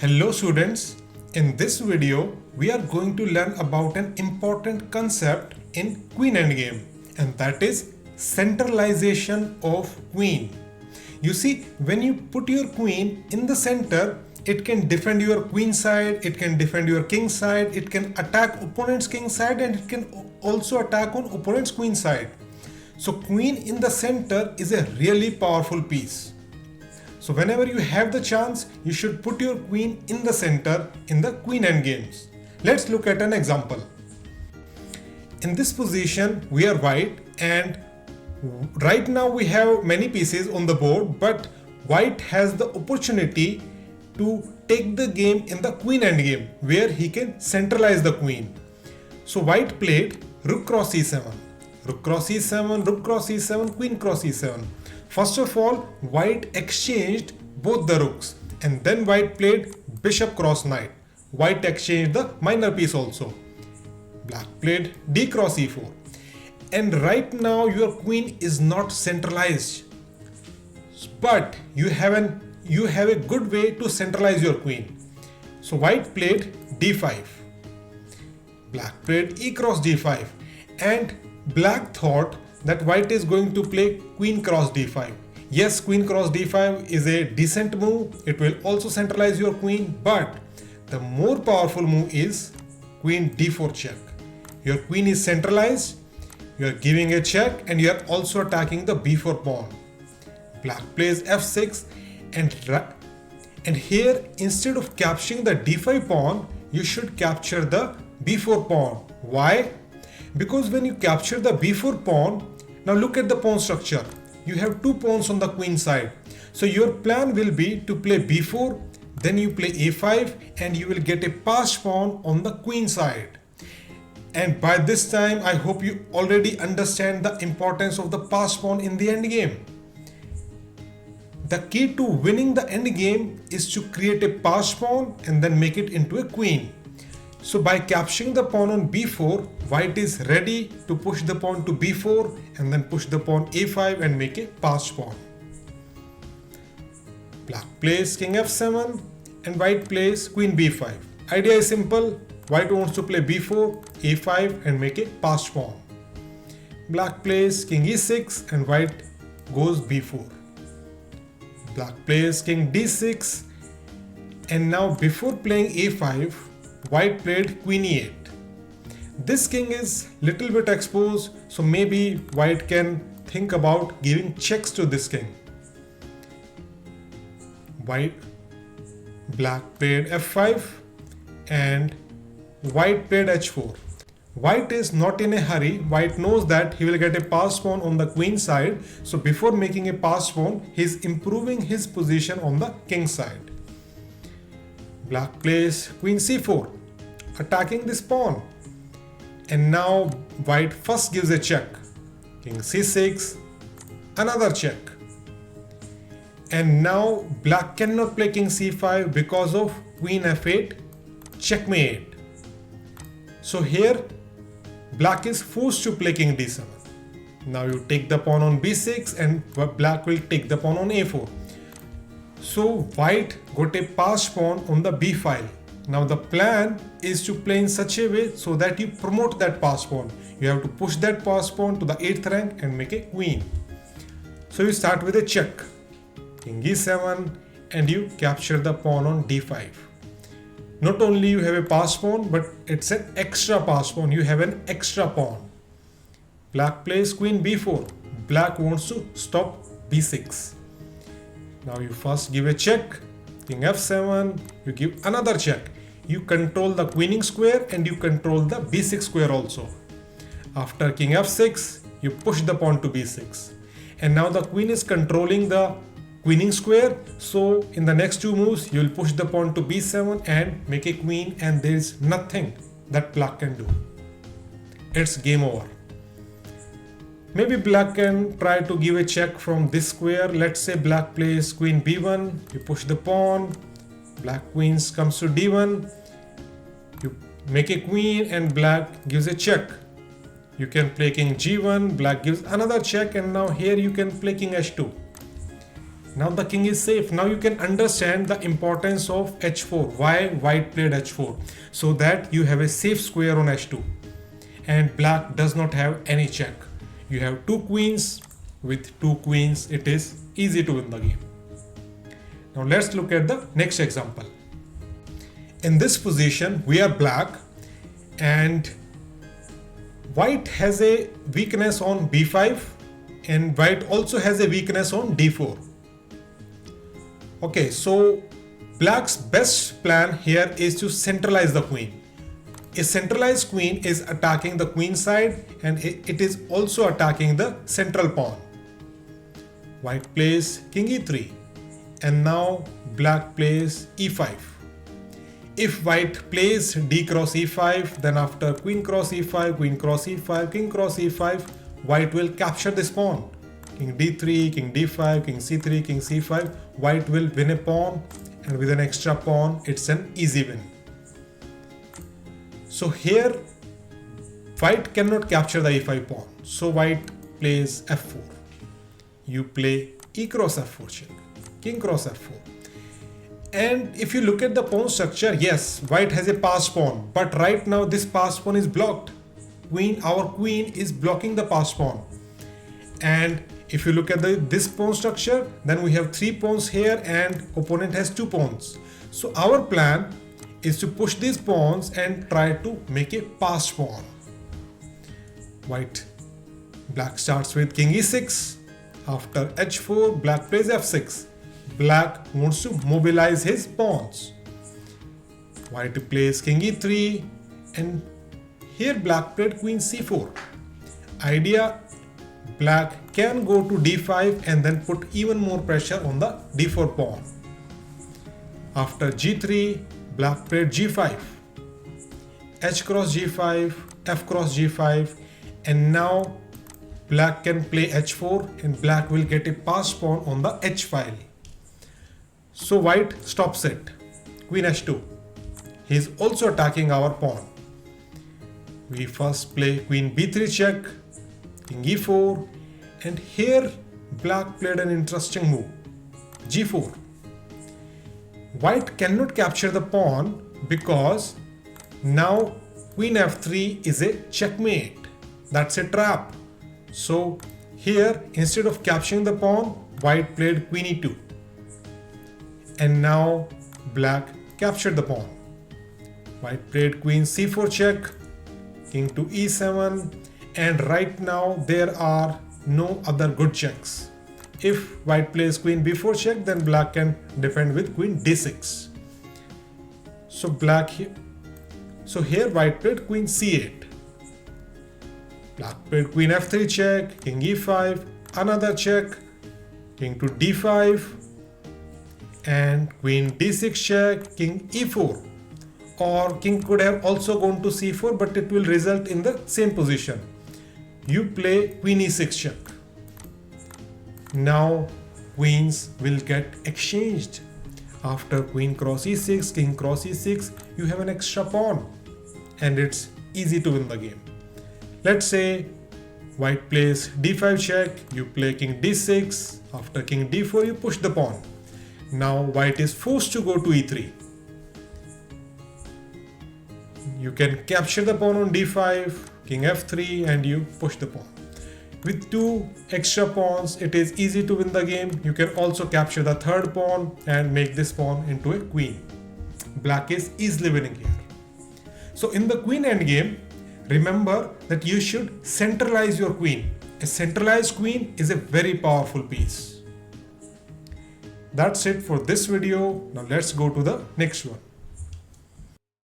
Hello students, in this video we are going to learn about an important concept in Queen Endgame, and that is centralization of queen. You see, when you put your queen in the center, it can defend your queen side, it can defend your king side, it can attack opponent's king side, and it can also attack on opponent's queen side. So queen in the center is a really powerful piece. So whenever you have the chance, you should put your queen in the center in the queen endgames. Let's look at an example. In this position, we are white, and right now we have many pieces on the board, but white has the opportunity to take the game in the queen endgame where he can centralize the queen. So white played rook cross e7, rook cross e7, rook cross e7, queen cross e7. First of all, white exchanged both the rooks, and then white played bishop cross knight. White exchanged the minor piece also. Black played d cross e4. And right now your queen is not centralized, but you have a good way to centralize your queen. So white played d5. Black played e cross d5, and black thought that white is going to play queen cross d5. Yes, queen cross d5 is a decent move. It will also centralize your queen, but the more powerful move is queen d4 check. Your queen is centralized, you are giving a check, and you are also attacking the b4 pawn. Black plays f6, and here instead of capturing the d5 pawn, you should capture the b4 pawn. Why? Because when you capture the b4 pawn, now look at the pawn structure. You have two pawns on the queen side. So your plan will be to play b4, then you play a5, and you will get a passed pawn on the queen side. And by this time, I hope you already understand the importance of the passed pawn in the endgame. The key to winning the endgame is to create a passed pawn and then make it into a queen. So by capturing the pawn on b4, white is ready to push the pawn to b4 and then push the pawn a5 and make a passed pawn. Black plays king f7 and white plays queen b5. Idea is simple. White wants to play b4, a5 and make a passed pawn. Black plays king e6 and white goes b4. Black plays king d6, and now before playing a5, white played queen e8. This king is little bit exposed, so maybe white can think about giving checks to this king. Black played f5 and white played h4. White is not in a hurry. White knows that he will get a passed pawn on the queen side, so before making a passed pawn, he is improving his position on the king side. Black plays queen c4, attacking this pawn. And now white first gives a check. King c6, another check. And now black cannot play king c5 because of queen f8, checkmate. So here black is forced to play king d7. Now you take the pawn on b6 and black will take the pawn on a4. So white got a passed pawn on the b file. Now the plan is to play in such a way so that you promote that passed pawn. You have to push that passed pawn to the 8th rank and make a queen. So you start with a check. King e7, and you capture the pawn on d5. Not only you have a passed pawn, but it's an extra passed pawn. You have an extra pawn. Black plays queen b4. Black wants to stop b6. Now you first give a check. King f7, you give another check. You control the queening square and you control the b6 square also. After king f6, you push the pawn to b6. And now the queen is controlling the queening square, so in the next two moves you will push the pawn to b7 and make a queen, and there is nothing that black can do. It's game over. Maybe black can try to give a check from this square. Let's say black plays queen b1, you push the pawn, black queens comes to d1, you make a queen and black gives a check. You can play king g1, black gives another check, and now here you can play king h2. Now the king is safe. Now you can understand the importance of h4. Why white played h4? So that you have a safe square on h2 and black does not have any check. You have two queens. With two queens it is easy to win the game. Now let's look at the next example. In this position we are black and white has a weakness on b5 and white also has a weakness on d4. Okay, so black's best plan here is to centralize the queen. A centralized queen is attacking the queen side and it is also attacking the central pawn. White plays king e3 and now black plays e5. If white plays d cross e5, then after queen cross e5, queen cross e5, king cross e5, white will capture this pawn. King d3, king d5, king c3, king c5, white will win a pawn and with an extra pawn it's an easy win. So here white cannot capture the e5 pawn, so white plays f4. You play e cross f4 check, king cross f4. And if you look at the pawn structure, yes, white has a passed pawn, but right now this passed pawn is blocked. Our queen is blocking the passed pawn. And if you look at this pawn structure, then we have three pawns here and opponent has two pawns. So our plan is to push these pawns and try to make a passed pawn. Black starts with king e6. After h4, black plays f6. Black wants to mobilize his pawns. White plays king e3 and here black played queen c4. Idea, black can go to d5 and then put even more pressure on the d4 pawn. After g3, black played g5. H cross g5, f cross g5 and now black can play h4 and black will get a passed pawn on the h file. So white stops it. Queen h2. He is also attacking our pawn. We first play queen b3 check, king e4 and here black played an interesting move. g4. White cannot capture the pawn because now queen f3 is a checkmate. That's a trap. So here instead of capturing the pawn, white played queen e2 and now black captured the pawn. White played queen c4 check, king to e7 and right now there are no other good checks. If white plays queen b4 check, then black can defend with queen d6. So here white played queen c8. Black played queen f3 check, king e5, another check, king to d5 and queen d6 check, king e4. Or king could have also gone to c4 but it will result in the same position. You play queen e6 check. Now queens will get exchanged. After queen cross e6, king cross e6, you have an extra pawn and it's easy to win the game. Let's say white plays d5 check, you play king d6, after king d4 you push the pawn. Now white is forced to go to e3. You can capture the pawn on d5, king f3 and you push the pawn. With two extra pawns, it is easy to win the game. You can also capture the third pawn and make this pawn into a queen. Black is easily winning here. So in the queen endgame, remember that you should centralize your queen. A centralized queen is a very powerful piece. That's it for this video. Now let's go to the next one.